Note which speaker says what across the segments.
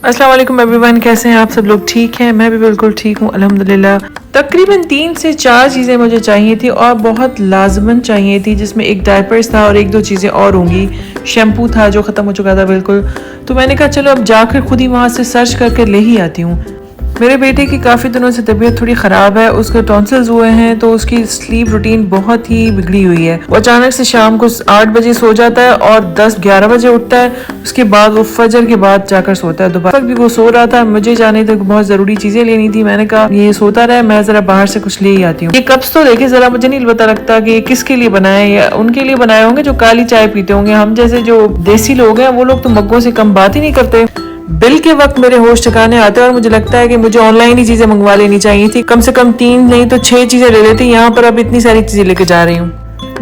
Speaker 1: अस्सलाम वालेकुम एवरीवन, कैसे हैं आप सब लोग? ठीक हैं, मैं भी बिल्कुल ठीक हूँ अल्हम्दुलिल्लाह। तकरीबन 3 से 4 चीज़ें मुझे चाहिए थी और बहुत लाजमन चाहिए थी, जिसमें एक डायपर्स था और एक दो चीज़ें और होंगी। शैम्पू था जो ख़त्म हो चुका था बिल्कुल, तो मैंने कहा चलो अब जाकर खुद ही वहाँ से सर्च करके ले ही आती हूँ। मेरे बेटे की काफ़ी दिनों से तबीयत थोड़ी ख़राब है, उसके टॉन्सिल्स हुए हैं, तो उसकी स्लीप रूटीन बहुत ही बिगड़ी हुई है। वो अचानक से शाम को 8 बजे सो जाता है और 10-11 बजे उठता है। उसके बाद वो फजर के बाद जाकर सोता है। दोपहर भी वो सो रहा था, मुझे जाने तक बहुत ज़रूरी चीज़ें लेनी थी। मैंने कहा ये सोता रहे, मैं ज़रा बाहर से कुछ ले ही आती हूँ। ये कप्स तो देखे ज़रा, मुझे नहीं पता लगता कि किसके लिए बनाए, या उनके लिए बनाए होंगे जो काली चाय पीते होंगे। हम जैसे जो देसी लोग हैं वो लोग तो मग्गों से कम बात ही नहीं करते। बिल के वक्त मेरे होश ठिकाने आते हैं और मुझे लगता है कि मुझे ऑनलाइन ही चीजें मंगवा लेनी चाहिए थी। कम से कम 3 नहीं तो 6 चीजें ले लेती। यहाँ पर अब इतनी सारी चीजें लेके जा रही हूँ।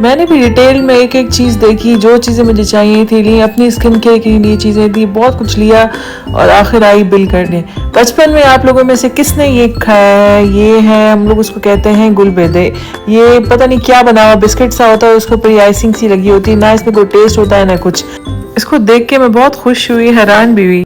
Speaker 1: मैंने भी डिटेल में एक एक चीज देखी, जो चीजें मुझे चाहिए थी ली, अपनी स्किन केयर के लिए चीजें दी, बहुत कुछ लिया और आखिर आई बिल करने। बचपन में आप लोगों में से किसने ये खाया है? ये है, हम लोग उसको कहते हैं गुलबेदे। ये पता नहीं क्या बना हुआ बिस्किट सा होता है, उसके ऊपर ये आइसिंग सी लगी होती है, ना इसमें कोई टेस्ट होता है ना कुछ। इसको देख के मैं बहुत खुश हुई, हैरान भी हुई।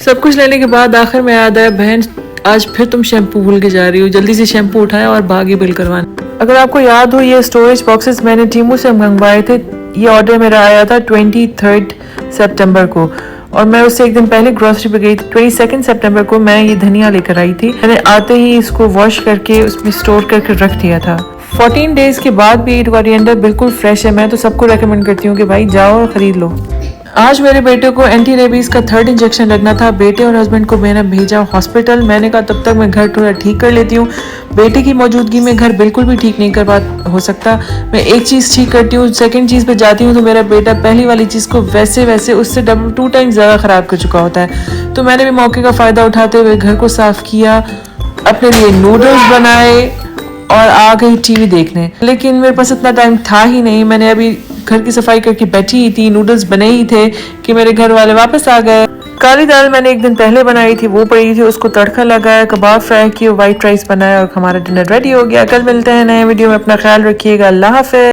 Speaker 1: सब कुछ लेने के बाद आखिर में याद आया, बहन आज फिर तुम शैम्पू भूल के जा रही हो। जल्दी से शैम्पू उठाया और भागी बिल करवाने। अगर आपको याद हो, ये स्टोरेज बॉक्सेस मैंने टीमू से मंगवाए थे। ये ऑर्डर मेरा आया था 23 सितंबर को और मैं उससे एक दिन पहले ग्रोसरी पे गई थी। 22 सितंबर को मैं ये धनिया लेकर आई थी। मैंने आते ही इसको वॉश करके उसमें स्टोर करके रख दिया था। 14 डेज के बाद भी ये कोरिएंडर बिल्कुल फ्रेश है। मैं तो सबको रेकमेंड करती हूँ कि भाई जाओ और खरीद लो। आज मेरे बेटे को एंटी रेबीज का 3rd इंजेक्शन लगना था। बेटे और हस्बैंड को मैंने भेजा हॉस्पिटल। मैंने कहा तब तक मैं घर थोड़ा ठीक कर लेती हूँ। बेटे की मौजूदगी में घर बिल्कुल भी ठीक नहीं हो सकता। मैं एक चीज़ ठीक करती हूँ, सेकंड चीज़ पे जाती हूँ तो मेरा बेटा पहली वाली चीज़ को वैसे उससे 2 टाइम्स ज़्यादा ख़राब कर चुका होता है। तो मैंने भी मौके का फ़ायदा उठाते हुए घर को साफ़ किया, अपने लिए नूडल्स बनाए और आ गई टीवी देखने। लेकिन मेरे पास इतना टाइम था ही नहीं। मैंने अभी घर की सफाई करके बैठी ही थी, नूडल्स बने ही थे कि मेरे घर वाले वापस आ गए। काली दाल मैंने एक दिन पहले बनाई थी, वो पड़ी थी, उसको तड़का लगाया, कबाब फ्राई किए, व्हाइट राइस बनाया और हमारा डिनर रेडी हो गया। कल मिलते हैं नए वीडियो में। अपना ख्याल रखिएगा। अल्लाह हाफ़िज़।